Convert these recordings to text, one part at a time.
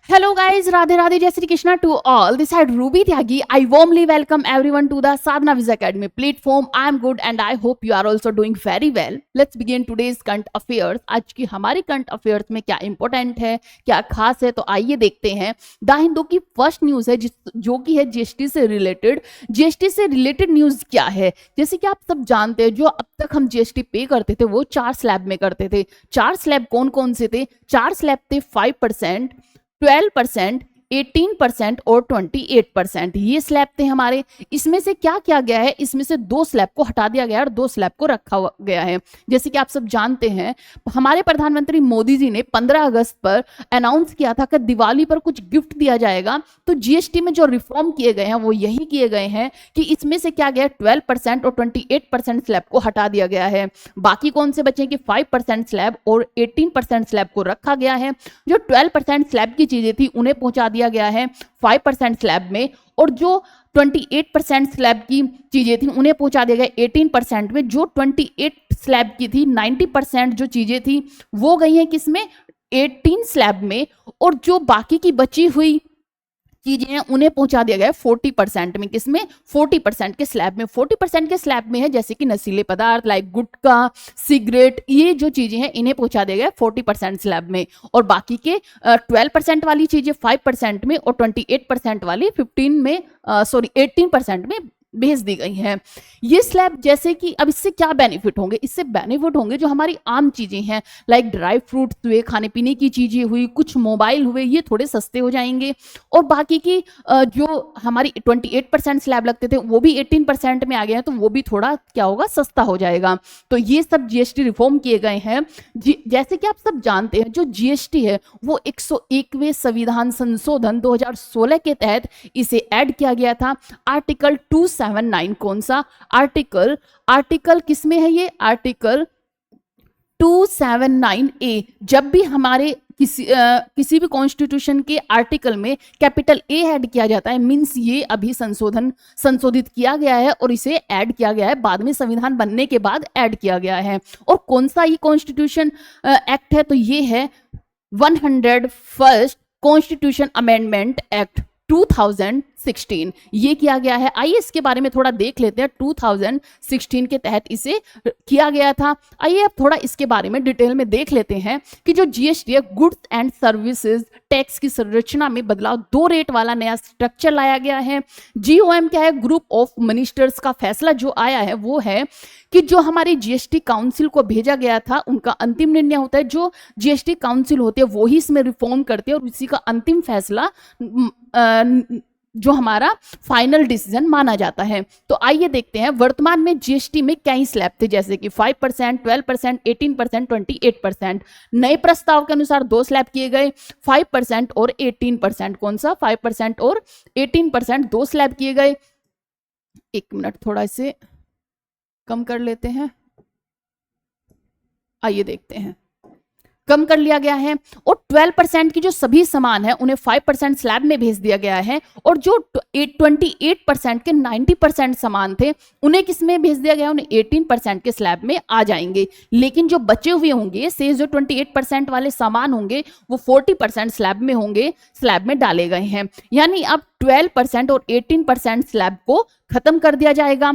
Hello guys, Radhe Radhe, Jai Shri Krishna to all. This side Ruby Tyagi. I warmly welcome everyone to the Sadhana Viz Academy platform. I am good and I hope you are also doing very well. Let's begin today's current affairs. आज की हमारी current affairs में क्या important है, क्या खास है, तो आइए देखते हैं. द हिंदू की फर्स्ट न्यूज है जो कि है जीएसटी से रिलेटेड. जीएसटी से रिलेटेड न्यूज क्या है? जैसे कि आप सब जानते हैं, जो अब तक हम जीएसटी पे करते थे वो 4 स्लैब में करते थे. 4 स्लैब कौन कौन से थे? 4 स्लैब थे 5%, 12%, 18% और 28%. ये स्लैब थे हमारे. इसमें से क्या किया गया है? इसमें से 2 स्लैब को हटा दिया गया है और 2 स्लैब को रखा गया है. जैसे कि आप सब जानते हैं, हमारे प्रधानमंत्री मोदी जी ने 15 अगस्त पर अनाउंस किया था कि दिवाली पर कुछ गिफ्ट दिया जाएगा. तो जीएसटी में जो रिफॉर्म किए गए हैं वो यही किए गए हैं कि इसमें से क्या गया, 12% और 28% स्लैब को हटा दिया गया है. बाकी कौन से बचे कि 5% स्लैब और 18% स्लैब को रखा गया है. जो 12% स्लैब की चीजें थी उन्हें पहुंचा दिया गया है 5% स्लैब में, और जो 28% स्लैब की चीजें थी उन्हें पहुंचा दिया गया 18% में. जो 28 स्लैब की थी 90% जो चीजें थी वो गई हैं किसमें? 18 स्लैब में. और जो बाकी की बची हुई चीजें हैं उन्हें पहुंचा दिया गया 40% में. किसमें? 40% के स्लैब में. 40% के स्लैब में है जैसे कि नशीले पदार्थ लाइक गुटखा, सिगरेट, ये जो चीजें हैं इन्हें पहुंचा दिया गया 40% स्लैब में. और बाकी के 12% वाली चीजें 5% में और 28% वाली 18% में भेज दी गई हैं. ये स्लैब जैसे कि अब इससे क्या बेनिफिट होंगे? इससे बेनिफिट होंगे जो हमारी आम चीजें हैं लाइक ड्राई फ्रूट्स हुए, खाने पीने की चीजें हुई, कुछ मोबाइल हुए, ये थोड़े सस्ते हो जाएंगे. और बाकी की जो हमारी 28% स्लैब लगते थे वो भी 18% में आ गए हैं, तो वो भी थोड़ा क्या होगा, सस्ता हो जाएगा. तो ये सब जीएसटी रिफॉर्म किए गए हैं. जैसे कि आप सब जानते हैं, जो जीएसटी है वो 101वें संविधान संशोधन 2016 के तहत इसे ऐड किया गया था. आर्टिकल 279, कौन सा आर्टिकल किसमें है? ये आर्टिकल 279A. जब भी हमारे किसी भी कॉन्स्टिट्यूशन के आर्टिकल में कैपिटल ए ऐड किया जाता है, मींस ये अभी संशोधित किया गया है और इसे ऐड किया गया है, बाद में संविधान बनने के बाद ऐड किया गया है. और कौन सा ये कॉन्स्टिट्यूशन एक्ट है? तो ये है 101st कॉन्स्टिट्यूशन अमेंडमेंट एक्ट 2016. ये किया गया है. आइए इसके बारे में थोड़ा देख लेते हैं. 2016 के तहत इसे किया गया था. आइए अब थोड़ा इसके बारे में डिटेल में देख लेते हैं कि जो जीएसटी है, गुड्स एंड सर्विसेज टैक्स की संरचना में बदलाव, 2 रेट वाला नया स्ट्रक्चर लाया गया है. जीओएम क्या है? ग्रुप ऑफ मिनिस्टर्स का फैसला जो आया है वो है कि जो हमारी जीएसटी काउंसिल को भेजा गया था उनका अंतिम निर्णय होता है. जो जीएसटी काउंसिल होती है वो ही इसमें रिफॉर्म करती है और इसी का अंतिम फैसला जो हमारा फाइनल डिसीजन माना जाता है. तो आइए देखते हैं वर्तमान में जीएसटी में कई स्लैब थे जैसे कि 5%, 12%, 18%, 28%. नए प्रस्ताव के अनुसार 2 स्लैब किए गए, 5% और 18%. कौन सा? 5% और 18%, 2 स्लैब किए गए. एक मिनट, थोड़ा इसे कम कर लेते हैं. आइए देखते हैं, कम कर लिया गया है. और 12% की जो सभी सामान है उन्हें 5% स्लैब में भेज दिया गया है. और जो 28% के 90% सामान थे उन्हें किस में भेज दिया गया? उन्हें 18% के स्लैब में आ जाएंगे. लेकिन जो बचे हुए होंगे से जो 28% वाले सामान होंगे वो 40% स्लैब में होंगे, स्लैब में डाले गए हैं. यानी अब 12% और 18% स्लैब को खत्म कर दिया जाएगा.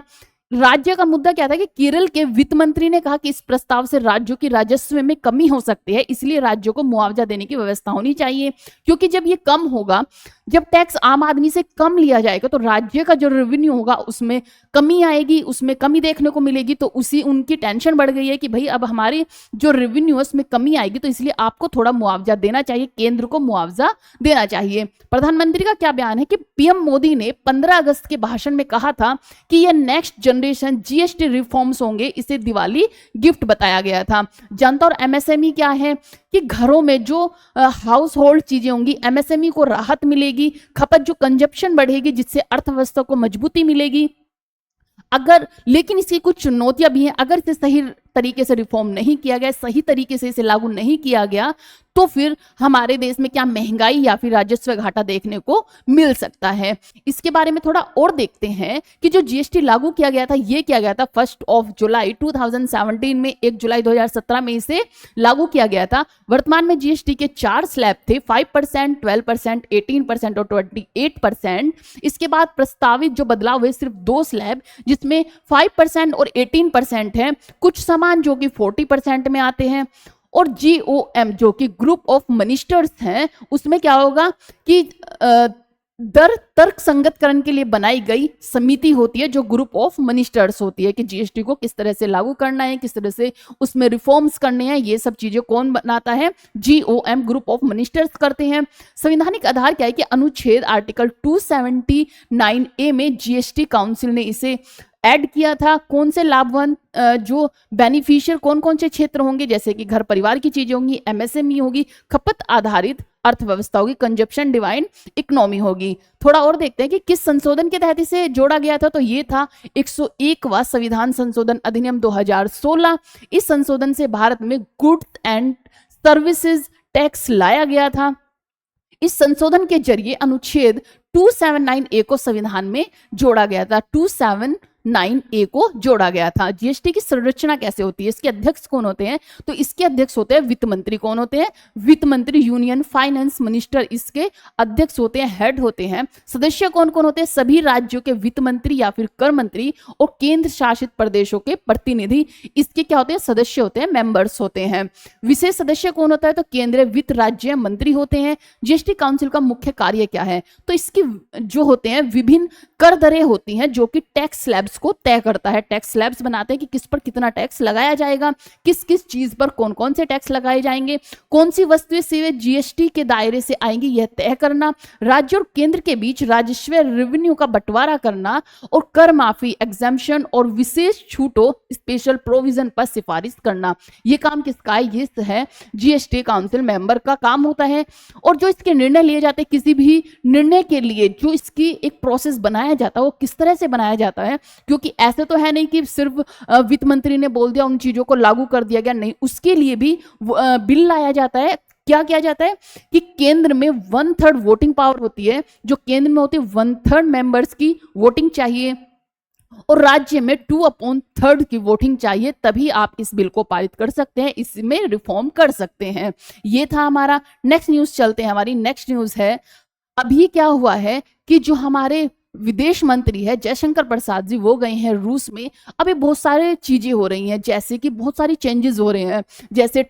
राज्य का मुद्दा क्या था कि केरल के वित्त मंत्री ने कहा कि इस प्रस्ताव से राज्यों की राजस्व में कमी हो सकती है, इसलिए राज्यों को मुआवजा देने की व्यवस्था होनी चाहिए. क्योंकि जब ये कम होगा, जब टैक्स आम आदमी से कम लिया जाएगा तो राज्य का जो रेवेन्यू होगा उसमें कमी आएगी, उसमें कमी देखने को मिलेगी. तो उनकी टेंशन बढ़ गई है कि भाई अब हमारी जो रेवेन्यू है उसमें कमी आएगी, तो इसलिए आपको थोड़ा मुआवजा देना चाहिए, केंद्र को मुआवजा देना चाहिए. प्रधानमंत्री का क्या बयान है कि पीएम मोदी ने 15 अगस्त के भाषण में कहा था कि यह नेक्स्ट जनरेशन जीएसटी रिफॉर्म्स होंगे, इसे दिवाली गिफ्ट बताया गया था. जनता और एमएसएमई क्या है कि घरों में जो हाउस होल्ड चीजें होंगी, एमएसएमई को राहत मिलेगी, खपत जो कंजप्शन बढ़ेगी जिससे अर्थव्यवस्था को मजबूती मिलेगी. लेकिन इसकी कुछ चुनौतियां भी हैं. अगर इसे सही तरीके से रिफॉर्म नहीं किया गया, सही तरीके से इसे लागू नहीं किया गया, तो फिर हमारे देश में क्या महंगाई या फिर राजस्व घाटा देखने को मिल सकता है। इसके बारे में थोड़ा और देखते हैं कि जो जीएसटी लागू किया गया था, ये किया गया था 1 जुलाई 2017 में, 1 जुलाई 2017 में इसे लागू किया गया था। वर्तमान में जीएसटी के 4 स्लैब थे, 5%, 12%, 18% और 28%। इसके बाद प्रस्तावित जो बदलाव हुए सिर्फ 2 स्लैब, जिसमें 5% और 18% है। कुछ सामान जो कि 40% में आते हैं, और GOM जो कि ग्रुप ऑफ मिनिस्टर्स हैं, उसमें क्या होगा कि दर तर्क संगतकरण के लिए बनाई गई समिति होती है, जो ग्रुप ऑफ मिनिस्टर्स होती है कि जीएसटी को किस तरह से लागू करना है, किस तरह से उसमें रिफॉर्म्स करने हैं, ये सब चीजें कौन बनाता है? GOM ग्रुप ऑफ मिनिस्टर्स करते हैं। संवैधानिक आधार क्या है कि अनुच्छेद आर्टिकल 279A में जीएसटी काउंसिल ने इसे ऐड किया था। कौन से लाभवान जो बेनिफिशियर कौन कौन से क्षेत्र होंगे, जैसे कि घर परिवार की चीजें होंगी, MSME होगी, खपत आधारित अर्थव्यवस्था होगी, कंजप्शन डिवाइन इकोनॉमी होगी। थोड़ा और देखते हैं कि किस संशोधन के तहत इसे जोड़ा गया था, तो ये था 101वां संविधान संशोधन अधिनियम 2016। इस संशोधन से भारत में गुड्स एंड सर्विसेज टैक्स लाया गया था। इस संशोधन के जरिए अनुच्छेद 279A को संविधान में जोड़ा गया था। 279A को जोड़ा गया था। जीएसटी की संरचना कैसे होती है, इसके अध्यक्ष कौन होते हैं, तो इसके अध्यक्ष होते हैं वित्त मंत्री। कौन होते हैं? वित्त मंत्री, यूनियन फाइनेंस मिनिस्टर इसके अध्यक्ष होते हैं, हेड होते हैं। सदस्य कौन कौन होते हैं? सभी राज्यों के वित्त मंत्री या फिर कर मंत्री और केंद्र शासित प्रदेशों के प्रतिनिधि इसके क्या होते हैं? सदस्य होते हैं, मेंबर्स होते हैं। विशेष सदस्य कौन होता है? तो केंद्रीय वित्त राज्य मंत्री होते हैं। जीएसटी काउंसिल का मुख्य कार्य क्या है, तो इसकी जो होते हैं विभिन्न कर दरें होती हैं, जो कि टैक्स स्लैब्स को तय करता है। टैक्स स्लैब्स बनाते हैं कि किस पर कितना टैक्स लगाया जाएगा, किस किस चीज पर कौन कौन से टैक्स लगाए जाएंगे, कौन सी वस्तुएं सेवाएं जीएसटी के दायरे से आएंगी, यह तय करना। राज्य और केंद्र के बीच राजस्व रेवेन्यू का बंटवारा करना और कर माफी, एग्जम्पशन और विशेष छूटों, स्पेशल प्रोविजन पर सिफारिश करना। ये काम किसका है? ये है जीएसटी काउंसिल मेंबर का काम होता है। और जो इसके निर्णय लिए जाते हैं, किसी भी निर्णय के लिए जो इसकी एक प्रोसेस बनाया जाता है, वो किस तरह से बनाया जाता है, क्योंकि ऐसे तो है नहीं कि सिर्फ वित्त मंत्री ने बोल दिया, उन चीजों को लागू कर दिया गया, नहीं, उसके लिए भी बिल लाया जाता है। क्या किया जाता है कि केंद्र में 1/3 वोटिंग पावर होती है, जो केंद्र में होती है 1/3 मेंबर्स की वोटिंग चाहिए, और राज्य में 2/3 की वोटिंग चाहिए, तभी आप इस बिल को पारित कर सकते हैं, इसमें रिफॉर्म कर सकते हैं। ये था हमारा। नेक्स्ट न्यूज चलते हैं। हमारी नेक्स्ट न्यूज है, अभी क्या हुआ है कि जो हमारे विदेश मंत्री है जयशंकर प्रसाद जी, वो गए हैं रूस में। अभी बहुत सारे चीजें हो रही हैं, जैसे कि बहुत सारी चेंजेस हो रहे हैं, जैसे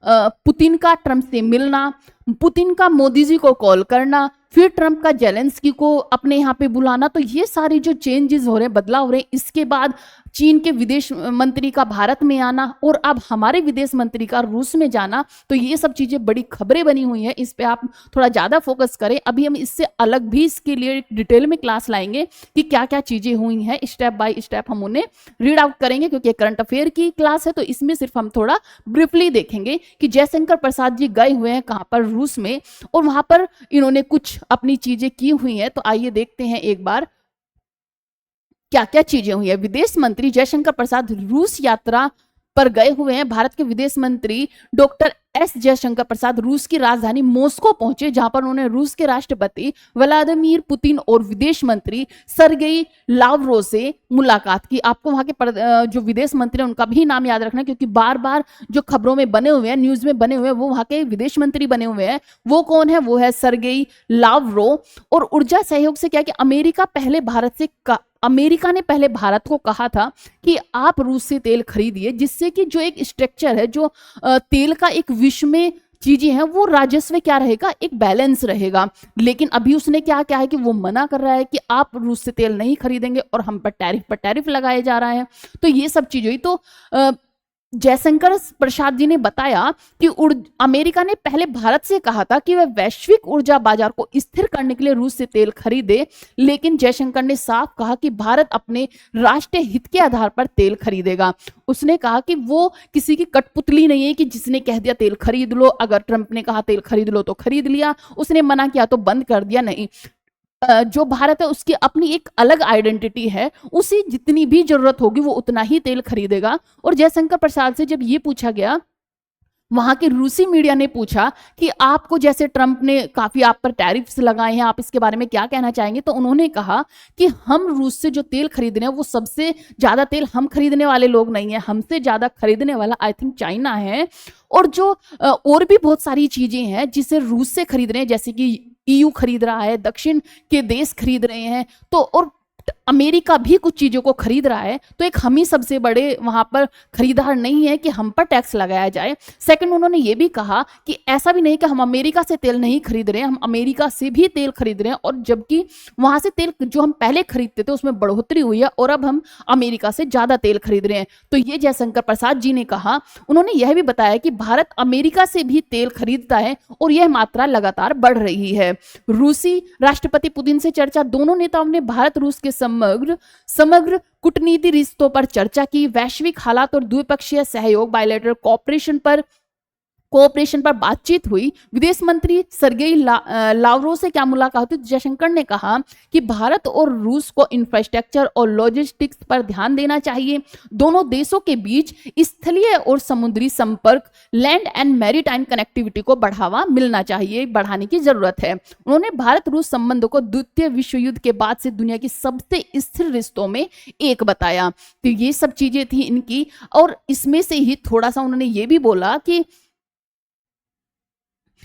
पुतिन का ट्रंप से मिलना, पुतिन का मोदी जी को कॉल करना, फिर ट्रंप का जेलेंस्की को अपने यहाँ पे बुलाना। तो ये सारे जो चेंजेस हो रहे हैं, बदलाव हो रहे हैं, इसके बाद चीन के विदेश मंत्री का भारत में आना और अब हमारे विदेश मंत्री का रूस में जाना, तो ये सब चीजें बड़ी खबरें बनी हुई हैं। इस पे आप थोड़ा ज्यादा फोकस करें। अभी हम इससे अलग भी इसके लिए डिटेल में क्लास लाएंगे कि क्या क्या चीजें हुई हैं, स्टेप बाय स्टेप हम उन्हें रीड आउट करेंगे, क्योंकि करंट अफेयर की क्लास है, तो इसमें सिर्फ हम थोड़ा ब्रीफली देखेंगे कि जयशंकर प्रसाद जी गए हुए हैं कहाँ पर? रूस में, और वहां पर इन्होंने कुछ अपनी चीजें की हुई हैं। तो आइए देखते हैं एक बार क्या क्या चीजें हुई है। विदेश मंत्री जयशंकर प्रसाद रूस यात्रा पर गए हुए हैं। भारत के विदेश मंत्री डॉक्टर एस जयशंकर प्रसाद रूस की राजधानी मॉस्को पहुंचे, जहां पर उन्होंने रूस के राष्ट्रपति व्लादिमीर पुतिन और विदेश मंत्री सर्गेई लावरोव से मुलाकात की। आपको वहां के जो विदेश मंत्री हैं उनका भी नाम याद रखना, क्योंकि बार बार जो खबरों में बने हुए हैं, न्यूज में बने हुए हैं, वो वहां के विदेश मंत्री बने हुए हैं। वो कौन है? वो है सर्गेई लावरोव। और ऊर्जा सहयोग से क्या कि अमेरिका ने पहले भारत को कहा था कि आप रूस से तेल खरीदिए, जिससे कि जो एक स्ट्रक्चर है, जो तेल का एक विश्व में चीजें हैं, वो राजस्व क्या रहेगा? एक बैलेंस रहेगा। लेकिन अभी उसने क्या क्या है कि वो मना कर रहा है कि आप रूस से तेल नहीं खरीदेंगे और हम पर टैरिफ लगाए जा रहा है। तो ये सब चीज हुई। तो जयशंकर प्रसाद जी ने बताया कि अमेरिका ने पहले भारत से कहा था कि वह वैश्विक ऊर्जा बाजार को स्थिर करने के लिए रूस से तेल खरीदे, लेकिन जयशंकर ने साफ कहा कि भारत अपने राष्ट्रीय हित के आधार पर तेल खरीदेगा। उसने कहा कि वो किसी की कठपुतली नहीं है कि जिसने कह दिया तेल खरीद लो, अगर ट्रंप ने कहा तेल खरीद लो तो खरीद लिया, उसने मना किया तो बंद कर दिया, नहीं। जो भारत है उसकी अपनी एक अलग आइडेंटिटी है, उसी जितनी भी जरूरत होगी वो उतना ही तेल खरीदेगा। और जयशंकर प्रसाद से जब ये पूछा गया, वहां के रूसी मीडिया ने पूछा कि आपको जैसे ट्रंप ने काफी आप पर टैरिफ्स लगाए हैं, आप इसके बारे में क्या कहना चाहेंगे, तो उन्होंने कहा कि हम रूस से जो तेल खरीद रहे हैं वो सबसे ज्यादा तेल हम खरीदने वाले लोग नहीं है, हमसे ज्यादा खरीदने वाला आई थिंक चाइना है। और जो और भी बहुत सारी चीजें हैं जिसे रूस से खरीद रहे हैं, जैसे कि ईयू खरीद रहा है, दक्षिण के देश खरीद रहे हैं, तो और अमेरिका भी कुछ चीजों को खरीद रहा है, तो एक हम ही सबसे बड़े वहां पर खरीदार नहीं है कि हम पर टैक्स लगाया जाए। सेकंड, उन्होंने ये भी कहा कि ऐसा भी नहीं कि हम अमेरिका से तेल नहीं खरीद रहे हैं, हम अमेरिका से भी तेल खरीद रहे हैं, और जबकि वहां से तेल जो हम पहले खरीदते थे उसमें बढ़ोतरी हुई है और अब हम अमेरिका से ज्यादा तेल खरीद रहे हैं। तो ये जयशंकर प्रसाद जी ने कहा। उन्होंने यह भी बताया कि भारत अमेरिका से भी तेल खरीदता है और यह मात्रा लगातार बढ़ रही है। रूसी राष्ट्रपति पुतिन से चर्चा, दोनों नेताओं ने भारत रूस के समग्र कूटनीति रिश्तों पर चर्चा की, वैश्विक हालात और द्विपक्षीय सहयोग बायलैटरल कोऑपरेशन पर बातचीत हुई। विदेश मंत्री सर्गेई लावरोव से क्या मुलाकात हुई? जयशंकर ने कहा कि भारत और रूस को इंफ्रास्ट्रक्चर और लॉजिस्टिक्स पर ध्यान देना चाहिए। दोनों देशों के बीच स्थलीय और समुद्री संपर्क, लैंड एंड मैरीटाइम कनेक्टिविटी को बढ़ावा मिलना चाहिए, बढ़ाने की जरूरत है। उन्होंने भारत रूस संबंधों को द्वितीय विश्व युद्ध के बाद से दुनिया की सबसे स्थिर रिश्तों में एक बताया। तो ये सब चीजें थी इनकी, और इसमें से ही थोड़ा सा उन्होंने ये भी बोला कि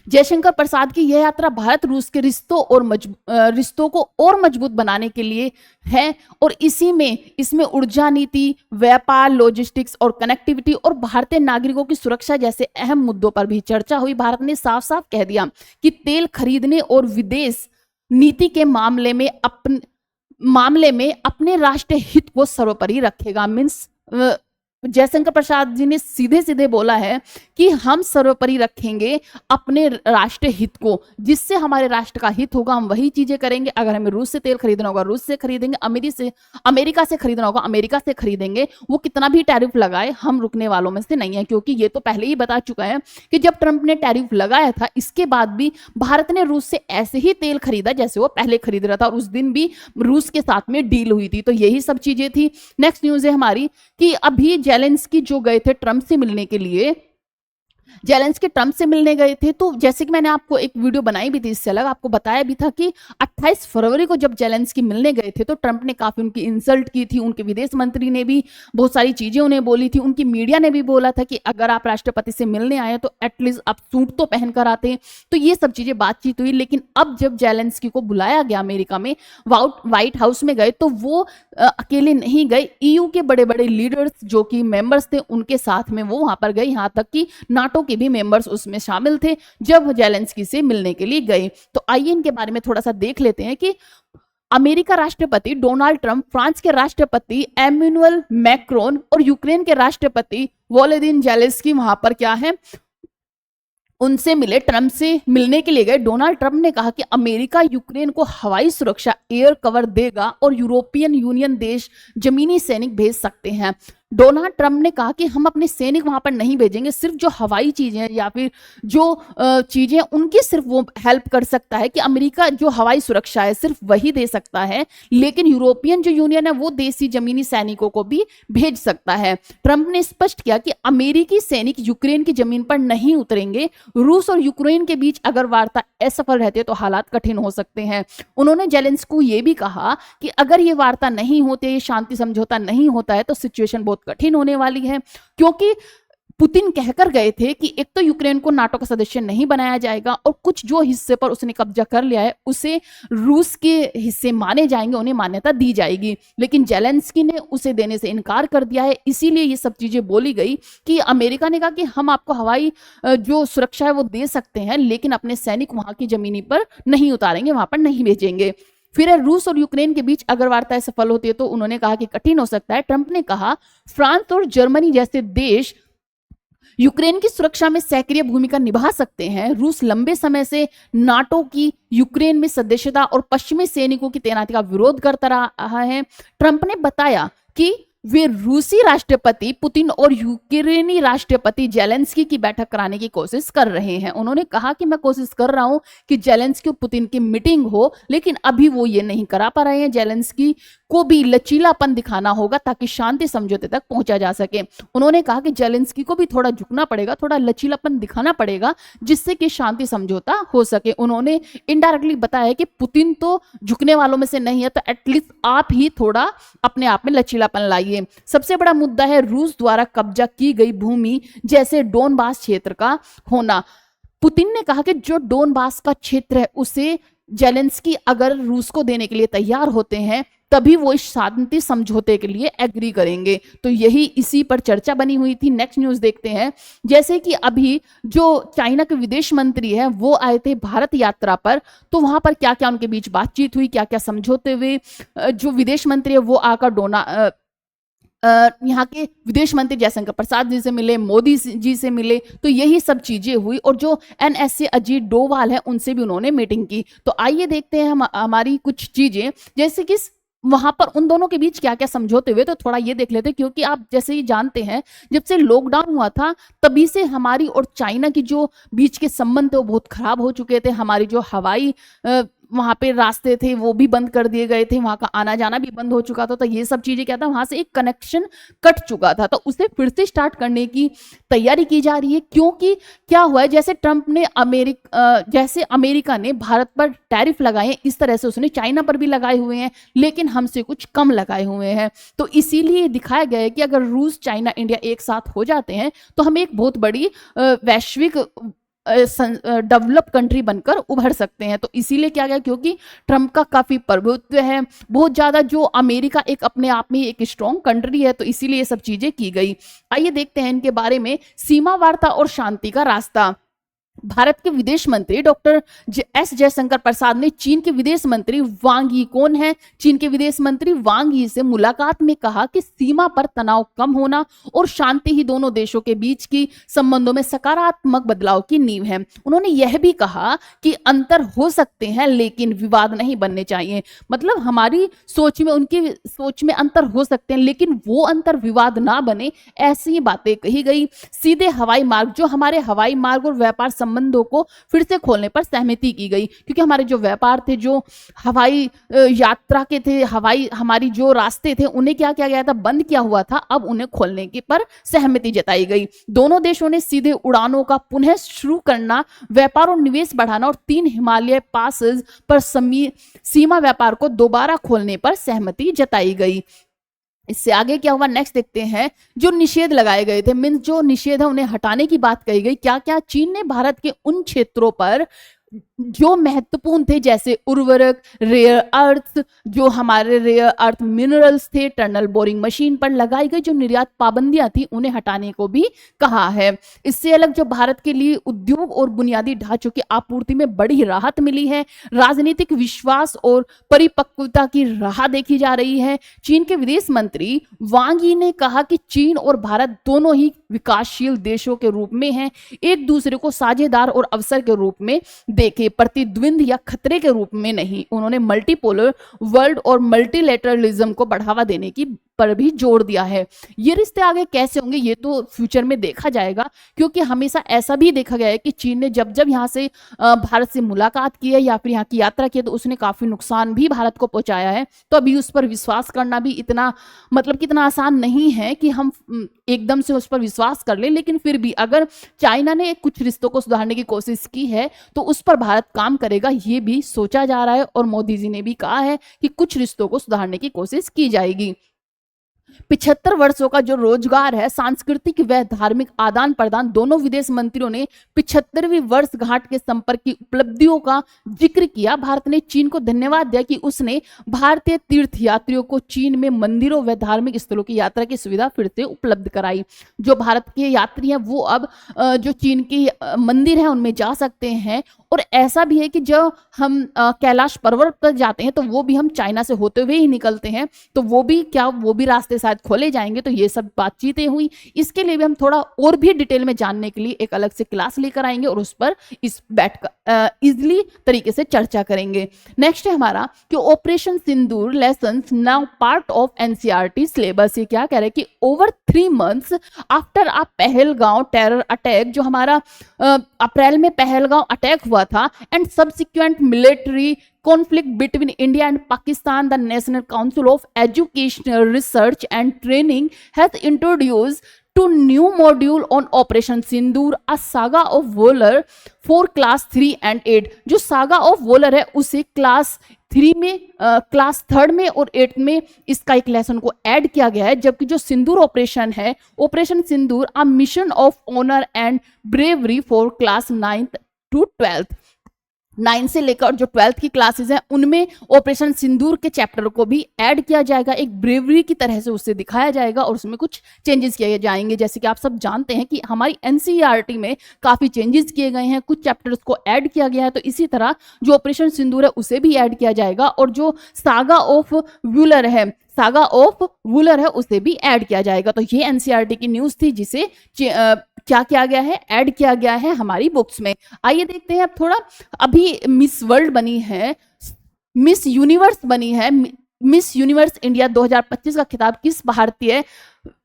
जयशंकर प्रसाद की यह यात्रा भारत रूस के रिश्तों को और मजबूत बनाने के लिए है, और इसमें ऊर्जा नीति, व्यापार, लॉजिस्टिक्स और कनेक्टिविटी और भारतीय नागरिकों की सुरक्षा जैसे अहम मुद्दों पर भी चर्चा हुई। भारत ने साफ साफ कह दिया कि तेल खरीदने और विदेश नीति के मामले में अपने राष्ट्रीय हित को सर्वोपरि रखेगा। मीन्स जयशंकर प्रसाद जी ने सीधे सीधे बोला है कि हम सर्वोपरि रखेंगे अपने राष्ट्रीय हित को, जिससे हमारे राष्ट्र का हित होगा हम वही चीजें करेंगे। अगर हमें रूस से तेल खरीदना होगा रूस से खरीदेंगे, अमेरिका से खरीदना होगा अमेरिका से खरीदेंगे। वो कितना भी टैरिफ लगाए, हम रुकने वालों में से नहीं है, क्योंकि ये तो पहले ही बता चुका है कि जब ट्रंप ने टैरिफ लगाया था, इसके बाद भी भारत ने रूस से ऐसे ही तेल खरीदा जैसे वो पहले खरीद रहा था, और उस दिन भी रूस के साथ में डील हुई थी। तो यही सब चीजें थी। नेक्स्ट न्यूज है हमारी कि अभी जेलेंस्की जो गए थे ट्रंप से मिलने के लिए, जेलेंस्की ट्रंप से मिलने गए थे, तो जैसे कि मैंने आपको एक वीडियो बनाई भी थी, इससे अलग आपको बताया भी था कि 28 फरवरी को जब जेलेंस्की मिलने गए थे तो ट्रंप ने काफी उनकी इंसल्ट की थी, उनके विदेश मंत्री ने भी बहुत सारी चीजें उन्हें बोली थी, उनकी मीडिया ने भी बोला था कि अगर आप राष्ट्रपति से मिलने आए तो एटलीस्ट आप सूट तो पहन कर आते। तो ये सब चीजें बातचीत हुई। लेकिन अब जब जेलेंस्की को बुलाया गया अमेरिका में, व्हाइट हाउस में गए, तो वो अकेले नहीं गए, ईयू के बड़े बड़े लीडर्स जो कि मेंबर्स थे उनके साथ में वो वहां पर गए, यहां तक कि नाटो के भी मेंबर्स उसमें शामिल थे जब जेलेंस्की से मिलने के लिए गए। तो आइए इनके बारे में थोड़ा सा देख लेते हैं कि अमेरिका राष्ट्रपति डोनाल्ड ट्रंप, फ्रांस के राष्ट्रपति एम्मेनुअल मैक्रोन और यूक्रेन के राष्ट्रपति वोलोदिमीर जेलेंस्की वहां पर क्या है, उनसे मिले, ट्रंप से मिलने के लिए गए। डोनाल्ड ट्रंप ने कहा कि अमेरिका यूक्रेन को हवाई सुरक्षा, एयर कवर देगा और यूरोपियन यूनियन देश जमीनी सैनिक भेज सकते हैं। डोनाल्ड ट्रंप ने कहा कि हम अपने सैनिक वहां पर नहीं भेजेंगे, सिर्फ जो हवाई चीजें या फिर जो चीजें उनकी सिर्फ वो हेल्प कर सकता है, कि अमेरिका जो हवाई सुरक्षा है सिर्फ वही दे सकता है, लेकिन यूरोपियन जो यूनियन है वो देसी जमीनी सैनिकों को भी भेज सकता है। ट्रंप ने स्पष्ट किया कि अमेरिकी सैनिक यूक्रेन की जमीन पर नहीं उतरेंगे। रूस और यूक्रेन के बीच अगर वार्ता असफल रहती है तो हालात कठिन हो सकते हैं। उन्होंने जेलेंस्की को यह भी कहा कि अगर ये वार्ता नहीं होती, ये शांति समझौता नहीं होता है तो सिचुएशन बहुत कठिन होने वाली है, क्योंकि पुतिन कहकर गए थे कि एक तो यूक्रेन को नाटो का सदस्य नहीं बनाया जाएगा और कुछ जो हिस्से पर उसने कब्जा कर लिया है उसे रूस के हिस्से माने जाएंगे, उन्हें मान्यता दी जाएगी। लेकिन जेलेंस्की ने उसे देने से इनकार कर दिया है। इसीलिए ये सब चीजें बोली गई कि अमेरिका ने कहा कि हम आपको हवाई जो सुरक्षा है वो दे सकते हैं, लेकिन अपने सैनिक वहां की जमीनी पर नहीं उतारेंगे, वहां पर नहीं भेजेंगे। फिर रूस और यूक्रेन के बीच अगर वार्ता सफल होती है तो उन्होंने कहा कि कठिन हो सकता है। ट्रंप ने कहा फ्रांस और जर्मनी जैसे देश यूक्रेन की सुरक्षा में सक्रिय भूमिका निभा सकते हैं। रूस लंबे समय से नाटो की यूक्रेन में सदस्यता और पश्चिमी सैनिकों की तैनाती का विरोध करता रहा है। ट्रंप ने बताया कि वे रूसी राष्ट्रपति पुतिन और यूक्रेनी राष्ट्रपति जेलेंस्की की बैठक कराने की कोशिश कर रहे हैं। उन्होंने कहा कि मैं कोशिश कर रहा हूं कि जेलेंस्की और पुतिन की मीटिंग हो, लेकिन अभी वो ये नहीं करा पा रहे हैं। जेलेंस्की को भी लचीलापन दिखाना होगा ताकि शांति समझौते तक पहुंचा जा सके। उन्होंने कहा कि जेलेंस्की को भी थोड़ा झुकना पड़ेगा, थोड़ा लचीलापन दिखाना पड़ेगा, जिससे कि शांति समझौता हो सके। उन्होंने इनडायरेक्टली बताया कि पुतिन तो झुकने वालों में से नहीं है, तो एटलीस्ट आप ही थोड़ा अपने आप में लचीलापन लाइए। सबसे बड़ा मुद्दा है रूस द्वारा कब्जा की गई भूमि जैसे डोनबास क्षेत्र का होना। पुतिन ने कहा कि जो डोनबास का क्षेत्र है उसे जेलेंस्की अगर रूस को देने के लिए तैयार होते हैं तभी वो इस शांति समझौते के लिए एग्री करेंगे। तो यही इसी पर चर्चा बनी हुई थी। नेक्स्ट न्यूज देखते हैं। जैसे कि अभी जो चाइना के विदेश मंत्री है वो आए थे भारत यात्रा पर, तो वहां पर क्या क्या उनके बीच बातचीत हुई, क्या क्या समझौते हुए। जो विदेश मंत्री है वो आकर यहाँ के विदेश मंत्री जयशंकर प्रसाद जी से मिले, मोदी जी से मिले, तो यही सब चीजें हुई। और जो एनएसए अजीत डोभाल है उनसे भी उन्होंने मीटिंग की। तो आइए देखते हैं हम हमारी कुछ चीजें, जैसे कि वहां पर उन दोनों के बीच क्या क्या समझौते हुए। तो थोड़ा ये देख लेते हैं, क्योंकि आप जैसे ही जानते हैं जब से लॉकडाउन हुआ था तभी से हमारी और चाइना की जो बीच के संबंध थे वो बहुत खराब हो चुके थे। हमारी जो हवाई वहां पे रास्ते थे वो भी बंद कर दिए गए थे, वहां का आना जाना भी बंद हो चुका था। तो ये सब चीजें क्या था, वहां से एक कनेक्शन कट चुका था, तो उसे फिर से स्टार्ट करने की तैयारी की जा रही है। क्योंकि क्या हुआ है, जैसे ट्रंप ने जैसे अमेरिका ने भारत पर टैरिफ लगाए, इस तरह से उसने चाइना पर भी लगाए हुए हैं, लेकिन हमसे कुछ कम लगाए हुए हैं। तो इसीलिए दिखाया गया है कि अगर रूस, चाइना, इंडिया एक साथ हो जाते हैं तो हम एक बहुत बड़ी वैश्विक डेवलप कंट्री बनकर उभर सकते हैं। तो इसीलिए क्या गया, क्योंकि ट्रंप का काफी प्रभुत्व है बहुत ज्यादा, जो अमेरिका एक अपने आप में एक स्ट्रॉन्ग कंट्री है, तो इसीलिए ये सब चीजें की गई। आइए देखते हैं इनके बारे में। सीमा वार्ता और शांति का रास्ता। भारत के विदेश मंत्री डॉक्टर एस जयशंकर प्रसाद ने चीन के विदेश मंत्री वांग यी, कौन है चीन के विदेश मंत्री वांग यी, से मुलाकात में कहा कि सीमा पर तनाव कम होना और शांति ही दोनों देशों के बीच की संबंधों में सकारात्मक बदलाव की नींव है। उन्होंने यह भी कहा कि अंतर हो सकते हैं लेकिन विवाद नहीं बनने चाहिए। मतलब हमारी सोच में उनकी सोच में अंतर हो सकते हैं लेकिन वो अंतर विवाद ना बने, ऐसी बातें कही गई। सीधे हवाई मार्ग, जो हमारे हवाई मार्ग और व्यापार संबंधों को फिर से खोलने पर सहमति की गई, क्योंकि हमारे जो व्यापार थे, जो हवाई यात्रा के थे, हमारी जो रास्ते थे उन्हें क्या किया गया था, बंद किया हुआ था, अब उन्हें खोलने के पर सहमति जताई गई। दोनों देशों ने सीधे उड़ानों का पुनः शुरू करना, व्यापार और निवेश बढ़ाना और 3 हिमालय पासेस पर सीमा व्यापार को दोबारा खोलने पर सहमति जताई गई। इससे आगे क्या हुआ, नेक्स्ट देखते हैं। जो निषेध लगाए गए थे, मीन्स जो निषेध है उन्हें हटाने की बात कही गई। क्या क्या, चीन ने भारत के उन क्षेत्रों पर जो महत्वपूर्ण थे, जैसे उर्वरक, रेयर अर्थ, जो हमारे रेयर अर्थ मिनरल्स थे, टनल बोरिंग मशीन पर लगाई गई जो निर्यात पाबंदियां थी, उन्हें हटाने को भी कहा है। इससे अलग जो भारत के लिए उद्योग और बुनियादी ढांचों की आपूर्ति में बड़ी राहत मिली है, राजनीतिक विश्वास और परिपक्वता की राह देखी जा रही है। चीन के विदेश मंत्री वांग यी ने कहा कि चीन और भारत दोनों ही विकासशील देशों के रूप में हैं, एक दूसरे को साझेदार और अवसर के रूप में देखे, प्रतिद्वंद या खतरे के रूप में नहीं। उन्होंने मल्टीपोलर वर्ल्ड और मल्टीलेटरलिज्म को बढ़ावा देने की पर भी जोर दिया है। ये रिश्ते आगे कैसे होंगे ये तो फ्यूचर में देखा जाएगा, क्योंकि हमेशा ऐसा भी देखा गया है कि चीन ने जब जब यहाँ से भारत से मुलाकात की है या फिर यहाँ की यात्रा की है तो उसने काफी नुकसान भी भारत को पहुंचाया है। तो अभी उस पर विश्वास करना भी इतना कितना आसान नहीं है कि हम एकदम से उस पर विश्वास कर ले। लेकिन फिर भी अगर चाइना ने कुछ रिश्तों को सुधारने की कोशिश की है तो उस पर भारत काम करेगा, ये भी सोचा जा रहा है। और मोदी जी ने भी कहा है कि कुछ रिश्तों को सुधारने की कोशिश की जाएगी। 75 वर्षों का जो रोजगार है, सांस्कृतिक व धार्मिक आदान प्रदान, दोनों विदेश मंत्रियों ने 75वीं वर्षगांठ के संपर्क की उपलब्धियों का जिक्र किया। भारत ने चीन को धन्यवाद दिया कि उसने भारतीय तीर्थयात्रियों को चीन में मंदिरों व धार्मिक स्थलों की यात्रा की सुविधा फिर से उपलब्ध कराई। जो भारत के यात्री हैं वो अब जो चीन के मंदिर हैं उनमें जा सकते हैं और ऐसा भी है कि जब हम कैलाश पर्वत पर जाते हैं तो वो भी हम चाइना से होते हुए ही निकलते हैं, तो वो भी रास्ते शायद खोले जाएंगे। तो ये सब बातचीतें हुई, इसके लिए भी हम थोड़ा और भी डिटेल में जानने के लिए एक अलग से क्लास लेकर आएंगे और उस पर इस इजिली तरीके से चर्चा करेंगे। नेक्स्ट है हमारा कि operation Sindoor lesson now part of NCERT syllabus. ये क्या कह रहे हैं कि over 3 months after a Pahalgam terror attack, जो हमारा अप्रैल में पहलगांव अटैक हुआ था, and subsequent military conflict between India and Pakistan, the National Council of Educational Research and Training has introduced to new module on Operation Sindoor, a saga of valor for class 3 and 8। जो saga of Waller है उसे class 3 में, class 3 में और 8 में इसका एक lesson को ऐड किया गया है। जबकि जो सिंदूर ऑपरेशन है, operation Sindoor a mission of honour and bravery for class 9th to 12th, 9 से लेकर जो 12th की क्लासेस हैं उनमें ऑपरेशन सिंदूर के चैप्टर को भी ऐड किया जाएगा। एक ब्रेवरी की तरह से उसे दिखाया जाएगा और उसमें कुछ चेंजेस किए जाएंगे। जैसे कि आप सब जानते हैं कि हमारी एनसीईआरटी में काफी चेंजेस किए गए हैं, कुछ चैप्टर्स को ऐड किया गया है, तो इसी तरह जो ऑपरेशन सिंदूर है उसे भी ऐड किया जाएगा और जो सागा ऑफ वूलर है उसे भी ऐड किया जाएगा। तो ये एनसीईआरटी की न्यूज थी जिसे क्या किया गया है, ऐड किया गया है हमारी बुक्स में। आइए देखते हैं अब थोड़ा, अभी मिस वर्ल्ड बनी है, मिस यूनिवर्स बनी है, मिस यूनिवर्स इंडिया 2025 का खिताब किस भारतीय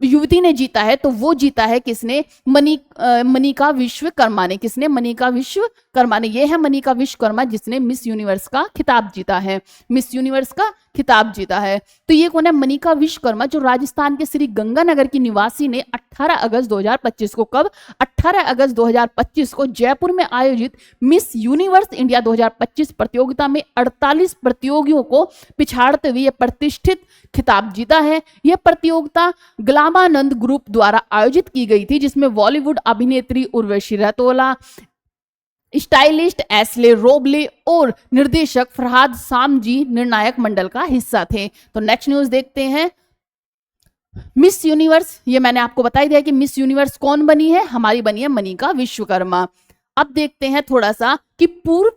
युवती ने जीता है? तो वो जीता है किसने? मनिका विश्वकर्मा ने। किसने? मनिका विश्वकर्मा ने। ये है मनिका विश्वकर्मा जिसने मिस यूनिवर्स का खिताब जीता है, मिस यूनिवर्स का खिताब जीता है। तो ये कौन है? मनिका विश्वकर्मा, जो राजस्थान के श्री गंगानगर की निवासी ने 18 अगस्त 2025 को, कब? 18 अगस्त 2025 को जयपुर में आयोजित मिस यूनिवर्स इंडिया 2025 प्रतियोगिता में 48 प्रतियोगियों को पिछाड़ते हुए यह प्रतिष्ठित खिताब जीता है। यह प्रतियोगिता ग्लामानंद ग्रुप द्वारा आयोजित की गई थी, जिसमें बॉलीवुड अभिनेत्री उर्वशी रतोला, स्टाइलिस्ट एस्ले रोबले और निर्देशक फरहाद सामजी निर्णायक मंडल का हिस्सा थे। तो नेक्स्ट न्यूज देखते हैं। मिस यूनिवर्स, ये मैंने आपको बता दिया कि मिस यूनिवर्स कौन बनी है? हमारी बनी है मनिका विश्वकर्मा। अब देखते हैं थोड़ा सा कि पूर्व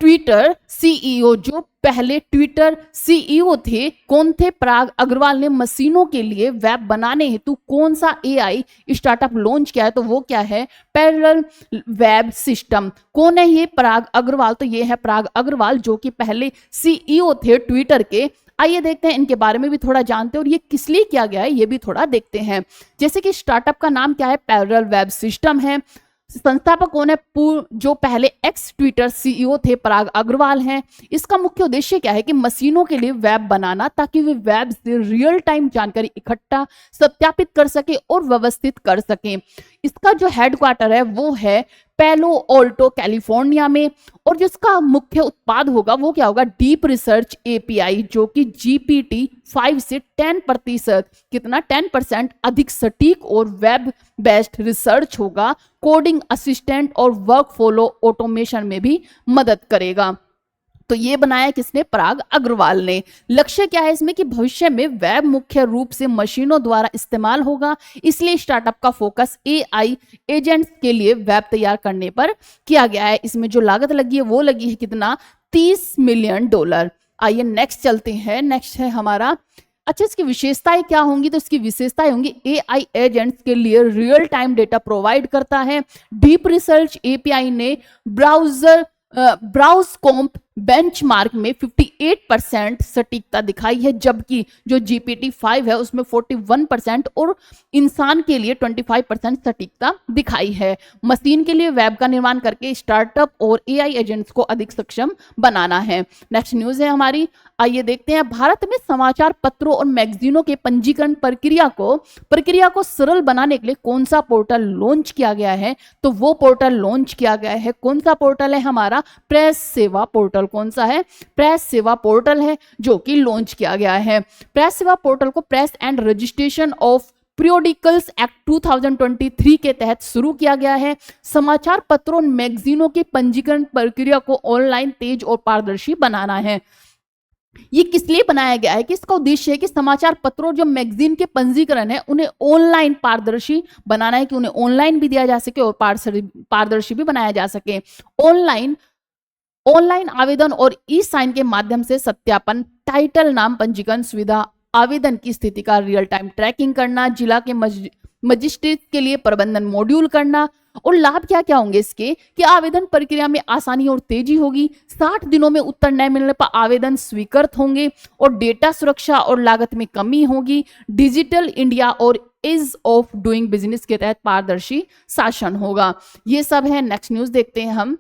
ट्विटर सीईओ, जो पहले ट्विटर सीईओ थे, कौन थे? पराग अग्रवाल ने मशीनों के लिए वेब बनाने हेतु कौन सा एआई स्टार्टअप लॉन्च किया है? तो वो क्या है? Parallel web system. कौन है ये? पराग अग्रवाल। तो ये है पराग अग्रवाल जो कि पहले सीईओ थे ट्विटर के। आइए देखते हैं इनके बारे में भी थोड़ा जानते हैं और ये किस लिए किया गया है ये भी थोड़ा देखते हैं। जैसे कि स्टार्टअप का नाम क्या है? पैरेलल वेब सिस्टम है। संस्थापक कौन है? जो पहले एक्स ट्विटर सीईओ थे पराग अग्रवाल हैं। इसका मुख्य उद्देश्य क्या है कि मशीनों के लिए वेब बनाना, ताकि वे वेब से रियल टाइम जानकारी इकट्ठा, सत्यापित कर सके और व्यवस्थित कर सके। इसका जो हेडक्वार्टर है वो है पेलो ऑल्टो कैलिफोर्निया में, और जिसका मुख्य उत्पाद होगा वो क्या होगा? डीप रिसर्च एपीआई, जो कि GPT-5 से 10%, कितना? 10% अधिक सटीक और वेब बेस्ड रिसर्च होगा। कोडिंग असिस्टेंट और वर्क फ्लो ऑटोमेशन में भी मदद करेगा। तो ये बनाया किसने? पराग अग्रवाल ने। लक्ष्य क्या है इसमें कि भविष्य में वेब मुख्य रूप से मशीनों द्वारा इस्तेमाल होगा, इसलिए स्टार्टअप का फोकस एआई एजेंट्स के लिए वेब तैयार करने पर किया गया है। इसमें जो लागत लगी है वो लगी है कितना? $30 मिलियन। आइए नेक्स्ट चलते हैं। नेक्स्ट है हमारा, अच्छा इसकी विशेषताएं क्या होंगी? तो इसकी विशेषताएं होंगी एआई एजेंट्स के लिए रियल टाइम डेटा प्रोवाइड करता है। डीप रिसर्च एपीआई ने ब्राउजकॉम्प बेंचमार्क में 58% सटीकता दिखाई है, जबकि जो GPT-5 है उसमें 41% और इंसान के लिए 25% सटीकता दिखाई है। मशीन के लिए वेब का निर्माण करके स्टार्टअप और एआई एजेंट्स को अधिक सक्षम बनाना है। नेक्स्ट न्यूज है हमारी, आइए देखते हैं। भारत में समाचार पत्रों और मैगजीनों के पंजीकरण प्रक्रिया को सरल बनाने के लिए कौन सा पोर्टल लॉन्च किया गया है? तो वो पोर्टल लॉन्च किया गया है, कौन सा पोर्टल है? हमारा प्रेस सेवा पोर्टल। कौन सा है? प्रेस सेवा पोर्टल है जो कि लॉन्च किया गया है। प्रेस सेवा पोर्टल को press and registration of periodicals act 2023 के तहत शुरू किया गया है। समाचार पत्रों और मैगजीनों के पंजीकरण प्रक्रिया को ऑनलाइन, तेज और पारदर्शी बनाना है। ये किस लिए बनाया गया है कि इसका उद्देश्य है कि समाचार पत्रों जो मैगजीन के पंजीकरण है उन्हें ऑनलाइन पारदर्शी बनाना है, कि उन्हें ऑनलाइन भी दिया जा सके और पारदर्शी भी बनाया जा सके। ऑनलाइन ऑनलाइन आवेदन और ई साइन के माध्यम से सत्यापन, टाइटल नाम पंजीकरण सुविधा, आवेदन की स्थिति का रियल टाइम ट्रैकिंग करना, जिला के मजिस्ट्रेट के लिए प्रबंधन मॉड्यूल करना। और लाभ क्या क्या होंगे इसके कि आवेदन प्रक्रिया में आसानी और तेजी होगी, 60 दिनों में उत्तर न मिलने पर आवेदन स्वीकृत होंगे और डेटा सुरक्षा और लागत में कमी होगी। डिजिटल इंडिया और इज ऑफ डूइंग बिजनेस के तहत पारदर्शी शासन होगा। ये सब है। नेक्स्ट न्यूज देखते हैं हम।